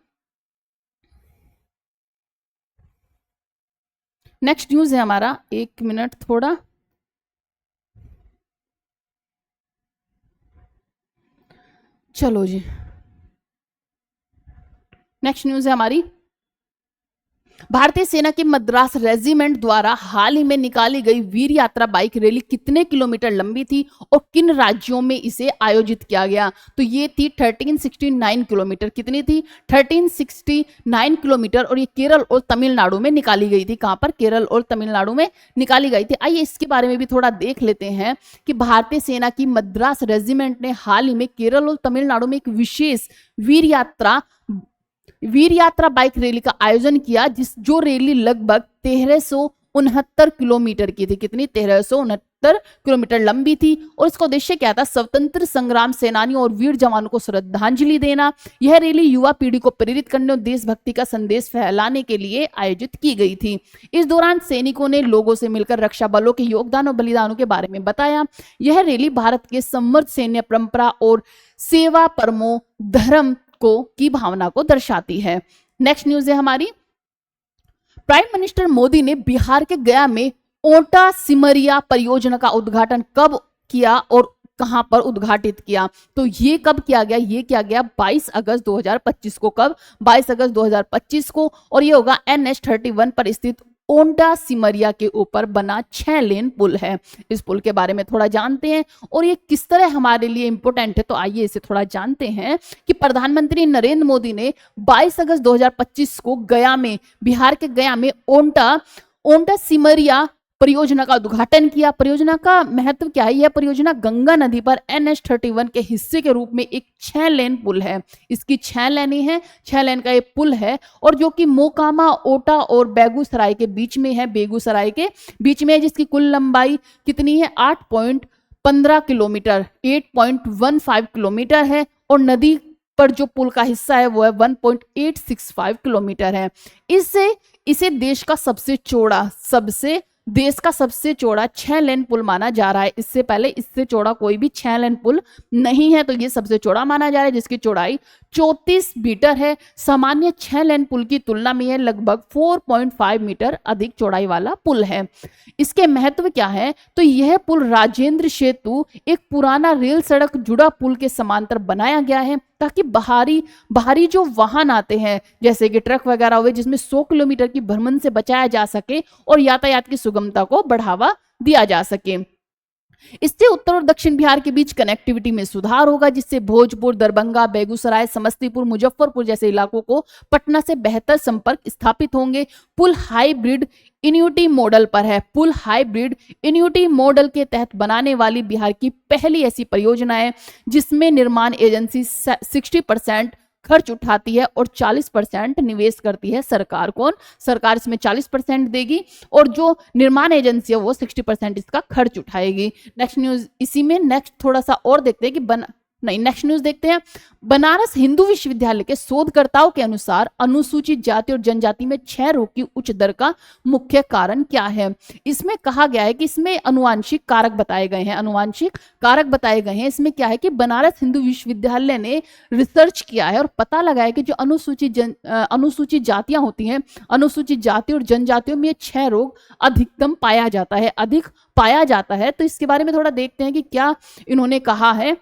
नेक्स्ट न्यूज है हमारा, एक मिनट थोड़ा, चलो जी। नेक्स्ट न्यूज है हमारी, भारतीय सेना के मद्रास रेजिमेंट द्वारा हाल ही में निकाली गई वीर यात्रा बाइक रैली कितने किलोमीटर लंबी थी और किन राज्यों में इसे आयोजित किया गया? तो ये थी 1369 किलोमीटर। कितनी थी? 1369 किलोमीटर। और ये केरल और तमिलनाडु में निकाली गई थी। कहां पर? केरल और तमिलनाडु में निकाली गई थी। आइए इसके बारे में भी थोड़ा देख लेते हैं कि भारतीय सेना की मद्रास रेजिमेंट ने हाल ही में केरल और तमिलनाडु में एक विशेष वीर यात्रा बाइक रैली का आयोजन किया, जो रैली लगभग 1369 किलोमीटर की थी। कितनी? 1369 किलोमीटर लंबी थी। और इसका उद्देश्य क्या था? स्वतंत्र संग्राम सेनानियों और वीर जवानों को श्रद्धांजलि देना। यह रैली युवा पीढ़ी को प्रेरित करने और देशभक्ति का संदेश फैलाने के लिए आयोजित की गई थी। इस दौरान सैनिकों ने लोगों से मिलकर रक्षा बलों के योगदान और बलिदानों के बारे में बताया। यह रैली भारत के समृद्ध सैन्य परंपरा और सेवा परमो धर्म की भावना को दर्शाती है। नेक्स्ट न्यूज है हमारी, प्राइम मिनिस्टर मोदी ने बिहार के गया में ओटा सिमरिया परियोजना का उद्घाटन कब किया और कहां पर उद्घाटित किया? तो ये कब किया गया? ये किया गया 22 अगस्त 2025 को। कब? 22 अगस्त 2025 को। और ये होगा NH-31 पर स्थित ओंटा सिमरिया के ऊपर बना 6 लेन पुल है। इस पुल के बारे में थोड़ा जानते हैं और ये किस तरह हमारे लिए इंपॉर्टेंट है, तो आइए इसे थोड़ा जानते हैं कि प्रधानमंत्री नरेंद्र मोदी ने 22 अगस्त 2025 को गया में, बिहार के गया में ओंटा सिमरिया परियोजना का उद्घाटन किया। परियोजना का महत्व क्या है? यह परियोजना गंगा नदी पर NH-31 के हिस्से के रूप में एक 6 लेन पुल है। इसकी 6 लेनें हैं, 6 लेन का ये पुल है और जो कि मोकामा, ओटा और बेगूसराय के बीच में है। बेगूसराय के बीच में है, जिसकी कुल लंबाई कितनी है? 8.15 किलोमीटर, 8.15 किलोमीटर है। और नदी पर जो पुल का हिस्सा है वो है 1.865 किलोमीटर है। इसे देश का सबसे चौड़ा 6 लेन पुल माना जा रहा है। इससे पहले इससे चौड़ा कोई भी 6 लेन पुल नहीं है, तो ये सबसे चौड़ा माना जा रहा है, जिसकी चौड़ाई 34 मीटर है। सामान्य 6 लेन पुल की तुलना में यह लगभग 4.5 मीटर अधिक चौड़ाई वाला पुल है। इसके महत्व क्या है? तो यह पुल राजेंद्र सेतु, एक पुराना रेल सड़क जुड़ा पुल के समांतर बनाया गया है, ताकि बाहरी जो वाहन आते हैं जैसे कि ट्रक वगैरह हुए, जिसमें 100 किलोमीटर की भ्रमण से बचाया जा सके और यातायात की सुगमता को बढ़ावा दिया जा सके। इससे उत्तर और दक्षिण बिहार के बीच कनेक्टिविटी में सुधार होगा, जिससे भोजपुर, दरभंगा, बेगूसराय, समस्तीपुर, मुजफ्फरपुर जैसे इलाकों को पटना से बेहतर संपर्क स्थापित होंगे। पुल हाइब्रिड इन्यूटी मॉडल पर है। पुल हाइब्रिड इन्यूटी मॉडल के तहत बनाने वाली बिहार की पहली ऐसी परियोजना है जिसमें निर्माण एजेंसी 60% खर्च उठाती है और 40% निवेश करती है सरकार। कौन? सरकार इसमें 40% देगी और जो निर्माण एजेंसी है वो 60% इसका खर्च उठाएगी। नेक्स्ट न्यूज इसी में, नेक्स्ट थोड़ा सा और देखते हैं कि नेक्स्ट न्यूज देखते हैं। बनारस हिंदू विश्वविद्यालय के शोधकर्ताओं के अनुसार अनुसूचित जाति और जनजाति में क्षय रोग की उच्च दर का मुख्य कारण क्या है? इसमें कहा गया है कि इसमें अनुवांशिक कारक बताए गए हैं। इसमें क्या है कि बनारस हिंदू विश्वविद्यालय ने रिसर्च किया है और पता लगा है कि जो अनुसूचित जातियां होती हैं, अनुसूचित जाति और जनजातियों में क्षय रोग अधिक पाया जाता है। तो इसके बारे में थोड़ा देखते हैं कि क्या इन्होंने कहा है।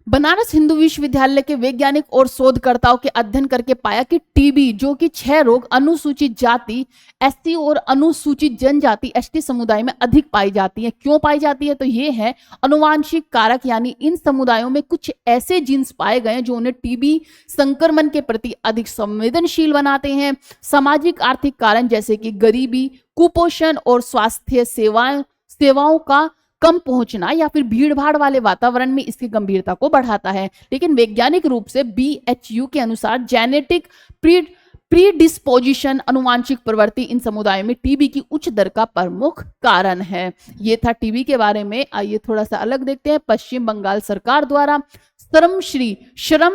बनारस हिंदू विश्वविद्यालय के वैज्ञानिक और शोधकर्ताओं के अध्ययन करके पाया कि टीबी, जो कि क्षय रोग, अनुसूचित जाति एसटी और अनुसूचित जनजाति एसटी समुदाय में अधिक पाई जाती है। क्यों पाई जाती है? तो ये है अनुवांशिक कारक, यानी इन समुदायों में कुछ ऐसे जीन्स पाए गए हैं जो उन्हें टीबी संक्रमण के प्रति अधिक संवेदनशील बनाते हैं। सामाजिक आर्थिक कारण जैसे कि गरीबी, कुपोषण और स्वास्थ्य सेवाओं का कम पहुंचना या फिर भीड़ भाड़ वाले वातावरण में इसकी गंभीरता को बढ़ाता है। लेकिन वैज्ञानिक रूप से BHU के अनुसार जेनेटिक प्रीडिस्पोजिशन अनुवांशिक प्रवृत्ति इन समुदायों में टीबी की उच्च दर का प्रमुख कारण है। ये था टीबी के बारे में। आइए थोड़ा सा अलग देखते हैं। पश्चिम बंगाल सरकार द्वारा श्रम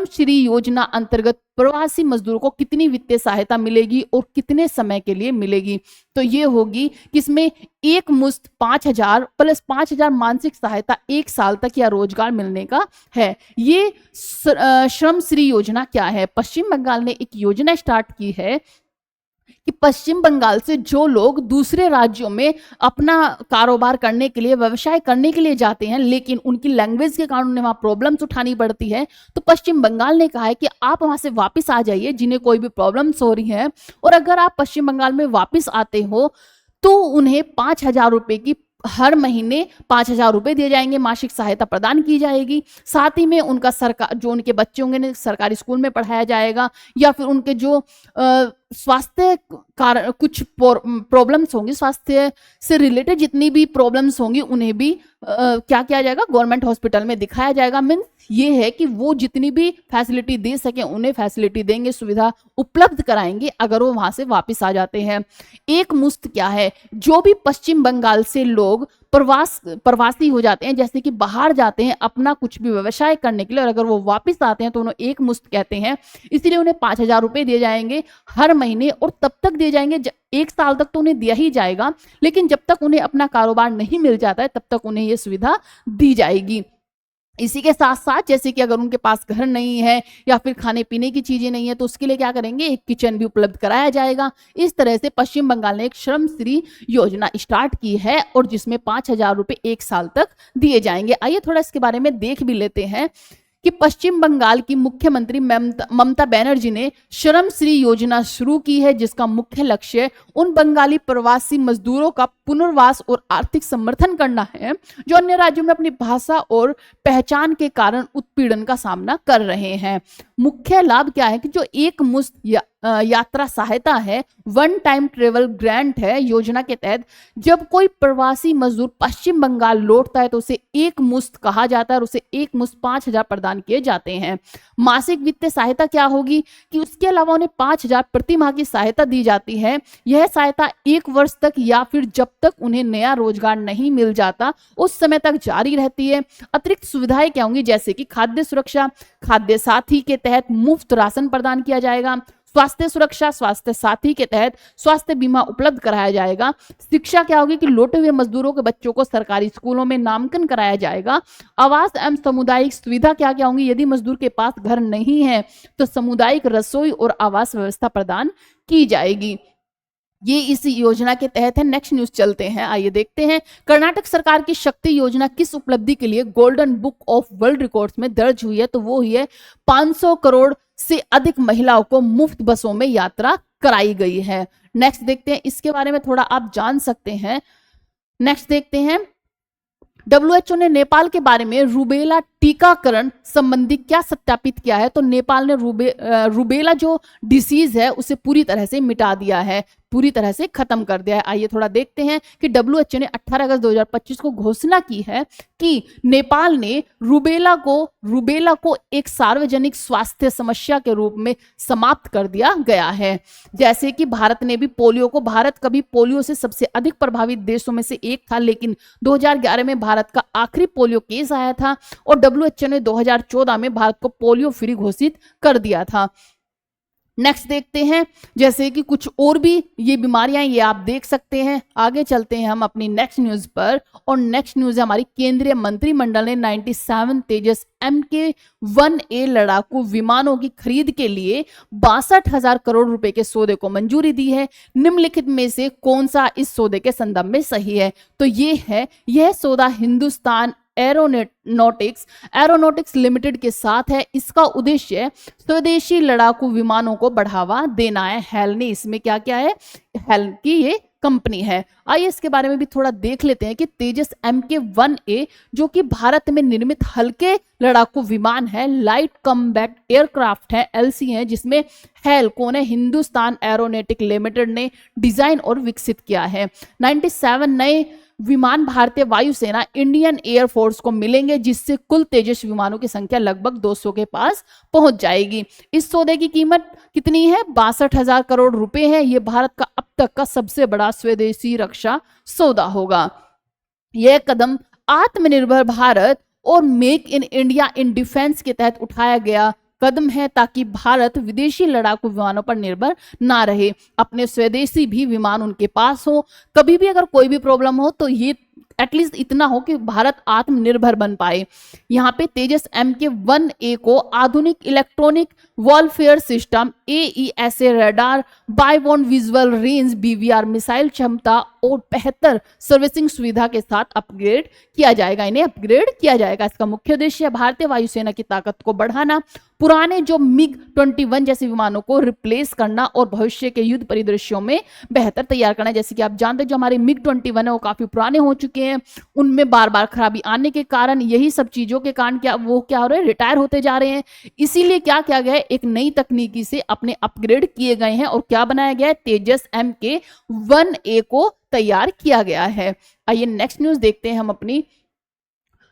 श्री योजना अंतर्गत प्रवासी मजदूरों को कितनी वित्तीय सहायता मिलेगी और कितने समय के लिए मिलेगी? तो ये होगी कि इसमें एक मुश्त 5,000 प्लस 5,000 मानसिक सहायता 1 साल तक या रोजगार मिलने का है। ये श्रम श्री योजना क्या है? पश्चिम बंगाल ने एक योजना स्टार्ट की है कि पश्चिम बंगाल से जो लोग दूसरे राज्यों में अपना कारोबार करने के लिए, व्यवसाय करने के लिए जाते हैं, लेकिन उनकी लैंग्वेज के कारण उन्हें वहां प्रॉब्लम्स उठानी पड़ती है, तो पश्चिम बंगाल ने कहा है कि आप वहां से वापस आ जाइए जिन्हें कोई भी प्रॉब्लम्स हो रही है। और अगर आप पश्चिम बंगाल में वापस आते हो तो उन्हें 5,000 रुपए की हर महीने 5,000 रुपए दिए जाएंगे, मासिक सहायता प्रदान की जाएगी। साथ ही में उनका सरकार जो उनके बच्चे होंगे सरकारी स्कूल में पढ़ाया जाएगा, या फिर उनके जो स्वास्थ्य कारण कुछ प्रॉब्लम्स होंगी, स्वास्थ्य से रिलेटेड जितनी भी प्रॉब्लम्स होंगी उन्हें भी क्या किया जाएगा, गवर्नमेंट हॉस्पिटल में दिखाया जाएगा। मीन्स ये है कि वो जितनी भी फैसिलिटी दे सके उन्हें फैसिलिटी देंगे, सुविधा उपलब्ध कराएंगे अगर वो वहां से वापस आ जाते हैं। एक मुश्त क्या है? जो भी पश्चिम बंगाल से लोग प्रवासी हो जाते हैं, जैसे कि बाहर जाते हैं अपना कुछ भी व्यवसाय करने के लिए, और अगर वो वापस आते हैं तो उन्हें एक मुश्त कहते हैं। इसीलिए उन्हें 5,000 रुपए दिए जाएंगे हर महीने, और तब तक दिए जाएंगे 1 साल तक तो उन्हें दिया ही जाएगा, लेकिन जब तक उन्हें अपना कारोबार नहीं मिल जाता है तब तक उन्हें यह सुविधा दी जाएगी। इसी के साथ साथ जैसे कि अगर उनके पास घर नहीं है या फिर खाने पीने की चीजें नहीं है तो उसके लिए क्या करेंगे, एक किचन भी उपलब्ध कराया जाएगा। इस तरह से पश्चिम बंगाल ने एक श्रम श्री योजना स्टार्ट की है और जिसमें 5,000 रुपए 1 साल तक दिए जाएंगे। आइए थोड़ा इसके बारे में देख भी लेते हैं कि पश्चिम बंगाल की मुख्यमंत्री ममता बनर्जी ने श्रम श्री योजना शुरू की है, जिसका मुख्य लक्ष्य उन बंगाली प्रवासी मजदूरों का पुनर्वास और आर्थिक समर्थन करना है जो अन्य राज्यों में अपनी भाषा और पहचान के कारण उत्पीड़न का सामना कर रहे हैं। मुख्य लाभ क्या है कि जो एक मुश्त यात्रा सहायता है, वन टाइम ट्रेवल ग्रांट है। योजना के तहत जब कोई प्रवासी मजदूर पश्चिम बंगाल लौटता है तो उसे एक मुश्त कहा जाता है और उसे एक मुश्त 5,000 प्रदान किए जाते हैं। मासिक वित्तीय सहायता क्या होगी कि उसके अलावा उन्हें 5,000 प्रति माह की सहायता दी जाती है। यह सहायता 1 वर्ष तक या फिर जब तक उन्हें नया रोजगार नहीं मिल जाता उस समय तक जारी रहती है। अतिरिक्त सुविधाएं क्या होंगी, जैसे कि खाद्य सुरक्षा, खाद्य साथी के तहत मुफ्त राशन प्रदान किया जाएगा। स्वास्थ्य सुरक्षा, स्वास्थ्य साथी के तहत स्वास्थ्य बीमा उपलब्ध कराया जाएगा। शिक्षा क्या होगी कि लौटे हुए मजदूरों के बच्चों को सरकारी स्कूलों में नामांकन कराया जाएगा। आवास एवं सामुदायिक सुविधा क्या क्या होंगी, यदि मजदूर के पास घर नहीं है तो सामुदायिक रसोई और आवास व्यवस्था प्रदान की जाएगी। ये इस योजना के तहत है। नेक्स्ट न्यूज चलते हैं, आइए देखते हैं कर्नाटक सरकार की शक्ति योजना किस उपलब्धि के लिए golden book of world records में दर्ज हुई है। तो वो हुई है 500 करोड़ से अधिक महिलाओं को मुफ्त बसों में यात्रा कराई गई है। नेक्स्ट देखते हैं, इसके बारे में थोड़ा आप जान सकते हैं। नेक्स्ट देखते हैं, WHO ने नेपाल के बारे में रूबेला टीकाकरण संबंधी क्या सत्यापित किया है। तो नेपाल ने रूबेला जो डिसीज है उसे पूरी तरह से मिटा दिया है, पूरी तरह से खत्म कर दिया है। आइए थोड़ा देखते हैं कि WHO ने 18 अगस्त 2025 को घोषणा की है कि नेपाल ने रूबेला को एक सार्वजनिक स्वास्थ्य समस्या के रूप में समाप्त कर दिया गया है। जैसे कि भारत ने भी भारत कभी पोलियो से सबसे अधिक प्रभावित देशों में से एक था, लेकिन 2011 में भारत का आखिरी पोलियो केस आया था और WHO ने 2014 में भारत को पोलियो फ्री घोषित कर दिया था। नेक्स्ट देखते हैं, जैसे कि कुछ और भी ये बीमारियां ये आप देख सकते हैं। आगे चलते हैं हम अपनी नेक्स्ट न्यूज पर, और नेक्स्ट न्यूज है हमारी केंद्रीय मंत्रिमंडल ने 97 तेजस MK-1A लड़ाकू विमानों की खरीद के लिए 62,000 करोड़ रुपए के सौदे को मंजूरी दी है। निम्नलिखित में से कौन सा इस सौदे के संदर्भ में सही है? तो यह सौदा हिंदुस्तान एरोनॉटिक्स लिमिटेड के साथ है। इसका उद्देश्य स्वदेशी लड़ाकू विमानों को बढ़ावा देना है। हेल ने इसमें क्या क्या है, हेल की ये कंपनी है। आइए इसके बारे में भी थोड़ा देख लेते हैं कि तेजस MK-1A जो कि भारत में निर्मित हल्के लड़ाकू विमान है, लाइट कॉम्बैट एयरक्राफ्ट है, LC है, जिसमें हेल कौन है, हिंदुस्तान एरोनॉटिक्स लिमिटेड ने डिजाइन और विकसित किया है। 97 नए विमान भारतीय वायुसेना इंडियन एयरफोर्स को मिलेंगे, जिससे कुल तेजस विमानों की संख्या लगभग 200 के पास पहुंच जाएगी। इस सौदे की कीमत कितनी है? 62,000 करोड़ रुपए है। यह भारत का अब तक का सबसे बड़ा स्वदेशी रक्षा सौदा होगा। यह कदम आत्मनिर्भर भारत और make in India in defence के तहत उठाया गया कदम है, ताकि भारत विदेशी लड़ाकू विमानों पर निर्भर ना रहे, अपने स्वदेशी भी विमान उनके पास हो। कभी भी अगर कोई भी प्रॉब्लम हो तो ये एटलीस्ट इतना हो कि भारत आत्मनिर्भर बन पाए। यहाँ पे तेजस MK-1A को आधुनिक electronic warfare system AESA radar, beyond visual range BVR missile क्षमता और बेहतर सर्विसिंग सुविधा के साथ अपग्रेड किया जाएगा। इन्हें अपग्रेड किया जाएगा। इसका मुख्य उद्देश्य भारतीय वायुसेना की ताकत को बढ़ाना, पुराने जो MiG-21 जैसे विमानों को रिप्लेस करना और भविष्य के युद्ध परिदृश्यों में बेहतर तैयार करना। जैसे कि आप जानते हैं जो हमारे MiG-21 है वो काफी पुराने हो चुके हैं, उनमें बार बार खराबी आने के कारण, यही सब चीजों के कारण क्या हो रहे हैं, रिटायर होते जा रहे हैं। इसीलिए क्या किया गया है, एक नई तकनीकी से अपने अपग्रेड किए गए हैं और क्या बनाया गया है, तेजस MK-1A को तैयार किया गया है। आइए नेक्स्ट न्यूज देखते हैं हम अपनी।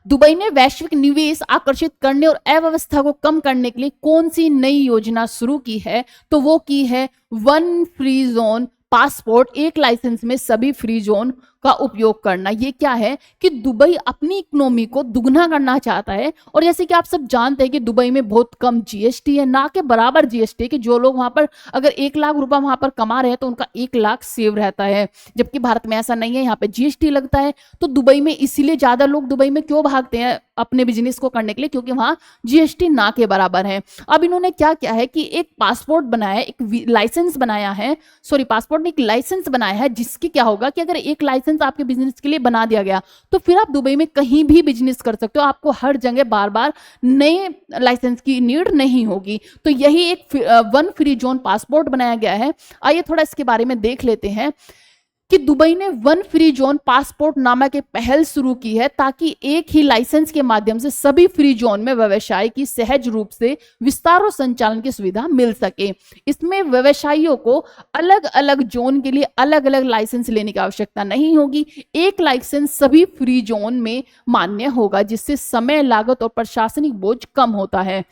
दुबई ने वैश्विक निवेश आकर्षित करने और अव्यवस्था को कम करने के लिए कौन सी नई योजना शुरू की है? तो वो की है वन फ्री जोन पासपोर्ट, एक लाइसेंस में सभी फ्री जोन का उपयोग करना। ये क्या है कि दुबई अपनी इकोनॉमी को दुगना करना चाहता है, और जैसे कि आप सब जानते हैं कि दुबई में बहुत कम GST है, ना के बराबर GST है, कि जो लोग वहां पर अगर 1 लाख रुपया वहां पर कमा रहे हैं तो उनका 1 लाख सेव रहता है, जबकि भारत में ऐसा नहीं है, यहाँ पे GST लगता है। तो दुबई में इसीलिए ज्यादा लोग दुबई में क्यों भागते हैं अपने बिजनेस को करने के लिए, क्योंकि वहां GST ना के बराबर है। अब इन्होंने क्या किया है कि एक पासपोर्ट बनाया, एक लाइसेंस बनाया है, सॉरी पासपोर्ट नहीं, एक लाइसेंस बनाया है, जिसकी क्या होगा कि अगर एक लाइसेंस आपके बिजनेस के लिए बना दिया गया तो फिर आप दुबई में कहीं भी बिजनेस कर सकते हो, आपको हर जगह बार बार नए लाइसेंस की नीड नहीं होगी। तो यही एक वन फ्री जोन पासपोर्ट बनाया गया है। आइए थोड़ा इसके बारे में देख लेते हैं कि दुबई ने वन फ्री जोन पासपोर्ट नामक एक पहल शुरू की है, ताकि एक ही लाइसेंस के माध्यम से सभी फ्री जोन में व्यवसाय की सहज रूप से विस्तार और संचालन की सुविधा मिल सके। इसमें व्यवसायियों को अलग अलग जोन के लिए अलग अलग लाइसेंस लेने की आवश्यकता नहीं होगी। एक लाइसेंस सभी फ्री जोन में मान्य होगा, जिससे समय, लागत और प्रशासनिक बोझ कम होता है।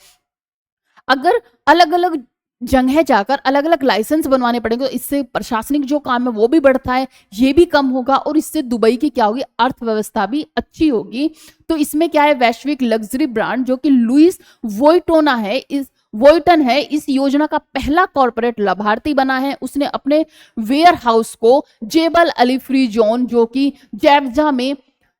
अगर अलग अलग जगह जाकर अलग अलग लाइसेंस बनवाने पड़ेंगे तो इससे प्रशासनिक जो काम है वो भी बढ़ता है, ये भी कम होगा, और इससे दुबई की क्या होगी, अर्थव्यवस्था भी अच्छी होगी। तो इसमें क्या है, वैश्विक लग्जरी ब्रांड जो कि लुइस वॉयटन है, इस योजना का पहला कॉर्पोरेट लाभार्थी बना है। उसने अपने वेयर हाउस को जेबल अली फ्री जोन जो कि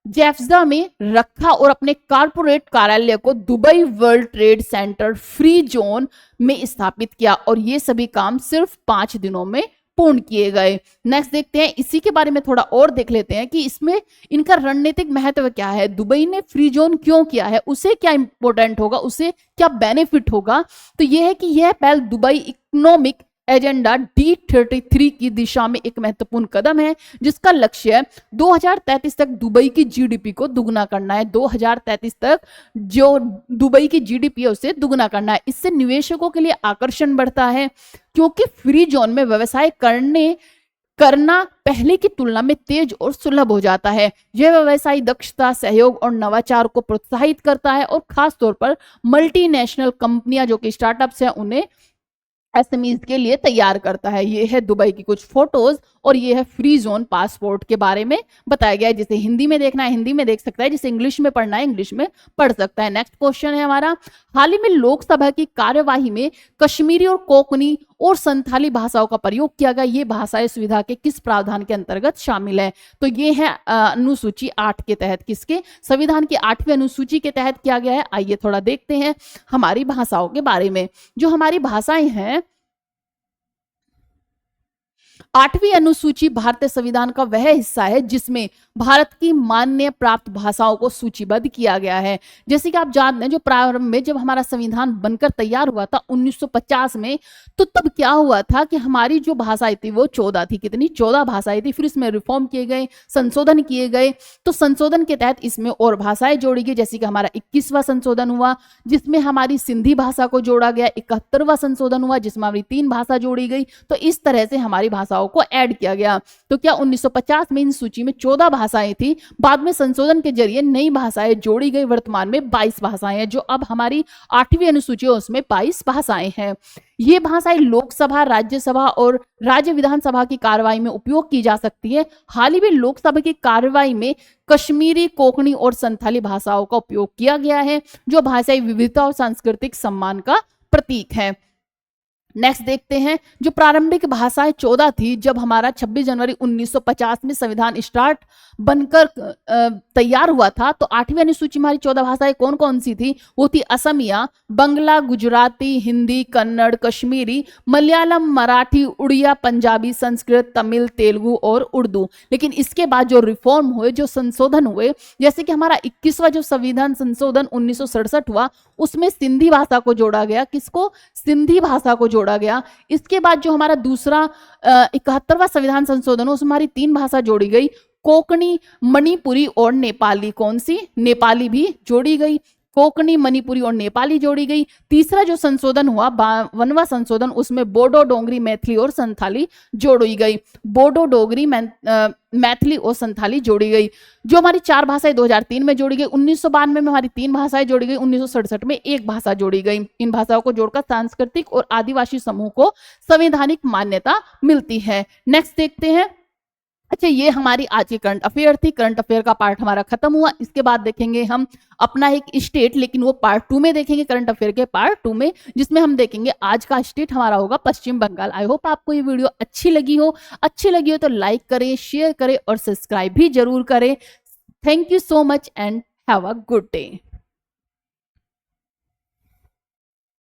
जेफ्जा में रखा और अपने कारपोरेट कार्यालय को Dubai world trade centre free zone में स्थापित किया, और ये सभी काम सिर्फ 5 दिनों में पूर्ण किए गए। नेक्स्ट देखते हैं, इसी के बारे में थोड़ा और देख लेते हैं कि इसमें इनका रणनीतिक महत्व क्या है, दुबई ने फ्री जोन क्यों किया है, उसे क्या इंपॉर्टेंट होगा, उसे क्या बेनिफिट होगा। तो यह है कि यह पहल दुबई इकोनॉमिक एजेंडा D33 की दिशा में एक महत्वपूर्ण कदम है, जिसका लक्ष्य 2033 तक दुबई की GDP को दुगना करना है। 2033 तक जो दुबई की GDP है उसे दुगना करना है। इससे निवेशकों के लिए आकर्षण बढ़ता है, क्योंकि फ्री जोन में व्यवसाय करना पहले की तुलना में तेज और सुलभ हो जाता है। यह व्यवसायी दक्षता, सहयोग और नवाचार को प्रोत्साहित करता है, और खासतौर पर मल्टीनेशनल कंपनियां जो कि स्टार्टअप्स हैं उन्हें SMEs के लिए तैयार करता है। ये है दुबई की कुछ फोटोज, और ये है फ्री जोन पासपोर्ट के बारे में बताया गया है। जिसे हिंदी में देखना है हिंदी में देख सकता है, जिसे इंग्लिश में पढ़ना है इंग्लिश में पढ़ सकता है। नेक्स्ट क्वेश्चन है हमारा, हाल ही में लोकसभा की कार्यवाही में कश्मीरी और कोंकणी और संथाली भाषाओं का प्रयोग किया गया। ये भाषाएं सुविधा के किस प्रावधान के अंतर्गत शामिल है? तो ये है अनुसूची 8 के तहत, किसके, संविधान की 8वीं अनुसूची के तहत किया गया है। आइए थोड़ा देखते हैं हमारी भाषाओं के बारे में। जो हमारी भाषाएं हैं, 8वीं अनुसूची भारतीय संविधान का वह हिस्सा है जिसमें भारत की मान्य प्राप्त भाषाओं को सूचीबद्ध किया गया है। जैसे कि आप जानते हैं जो प्रारंभ में जब हमारा संविधान बनकर तैयार हुआ था 1950 में, तो तब क्या हुआ था कि हमारी जो भाषाएं थी वो 14 थी। कितनी? 14 भाषाएं थी। फिर इसमें रिफॉर्म किए गए, संशोधन किए गए। तो संशोधन के तहत इसमें और भाषाएं जोड़ी गई, जैसे कि हमारा 21वां संशोधन हुआ जिसमें हमारी सिंधी भाषा को जोड़ा गया, 71वां संशोधन हुआ जिसमें हमारी 3 भाषा जोड़ी गई। तो इस तरह से हमारी भाषाओं भाषाओं को ऐड किया गया। तो क्या 1950 में इन सूची में 14 भाषाएं थी, बाद में संशोधन के जरिए नई भाषाएं जोड़ी गई, वर्तमान में 22 भाषाएं हैं। जो अब हमारी 8वीं अनुसूची है उसमें 22 भाषाएं हैं। ये भाषाएं लोकसभा, राज्यसभा और राज्य विधानसभा की कार्रवाई में उपयोग की जा सकती है। हाल ही में लोकसभा की कार्रवाई में कश्मीरी, कोंकणी और संथाली भाषाओं का उपयोग किया गया है, जो भाषाई विविधता और सांस्कृतिक सम्मान का प्रतीक है। नेक्स्ट देखते हैं, जो प्रारंभिक भाषाएं 14 थी, जब हमारा 26 जनवरी 1950 में संविधान स्टार्ट बनकर तैयार हुआ था, तो 8वीं अनुसूची में हमारी 14 भाषाएं कौन कौन सी थी? वो थी असमिया, बंगला, गुजराती, हिंदी, कन्नड़, कश्मीरी, मलयालम, मराठी, उड़िया, पंजाबी, संस्कृत, तमिल, तेलुगु और उर्दू। लेकिन इसके बाद जो रिफॉर्म हुए, जो संशोधन हुए, जैसे कि हमारा 21वां जो संविधान संशोधन 1967 हुआ, उसमें सिंधी भाषा को जोड़ा गया। किसको? सिंधी भाषा को जोड़ा गया। इसके बाद जो हमारा दूसरा 71वां संविधान संशोधन, उसमें हमारी 3 भाषा जोड़ी गई, कोंकणी, मणिपुरी और नेपाली। कौन सी? नेपाली भी जोड़ी गई। कोंकणी, मणिपुरी और नेपाली जोड़ी गई। तीसरा जो संशोधन हुआ, 52वां संशोधन, उसमें बोडो, डोगरी, मैथिली और संथाली जोड़ी गई। बोडो, डोगरी, मैथिली और संथाली जोड़ी गई। जो हमारी 4 भाषाएं 2003 में जोड़ी गई। 1992 में हमारी 3 भाषाएं जोड़ी गई। 1967 में 1 भाषा जोड़ी गई। इन भाषाओं को जोड़कर सांस्कृतिक और आदिवासी समूह को संवैधानिक मान्यता मिलती है। नेक्स्ट देखते हैं। अच्छा, ये हमारी आज की करंट अफेयर थी। करंट अफेयर का पार्ट हमारा खत्म हुआ। इसके बाद देखेंगे हम अपना एक स्टेट, लेकिन वो पार्ट 2 में देखेंगे, करंट अफेयर के पार्ट 2 में, जिसमें हम देखेंगे आज का स्टेट हमारा होगा पश्चिम बंगाल। आई होप आपको ये वीडियो अच्छी लगी हो। अच्छी लगी हो तो लाइक करें, शेयर करें और सब्सक्राइब भी जरूर करें। Thank you so much and have a good day.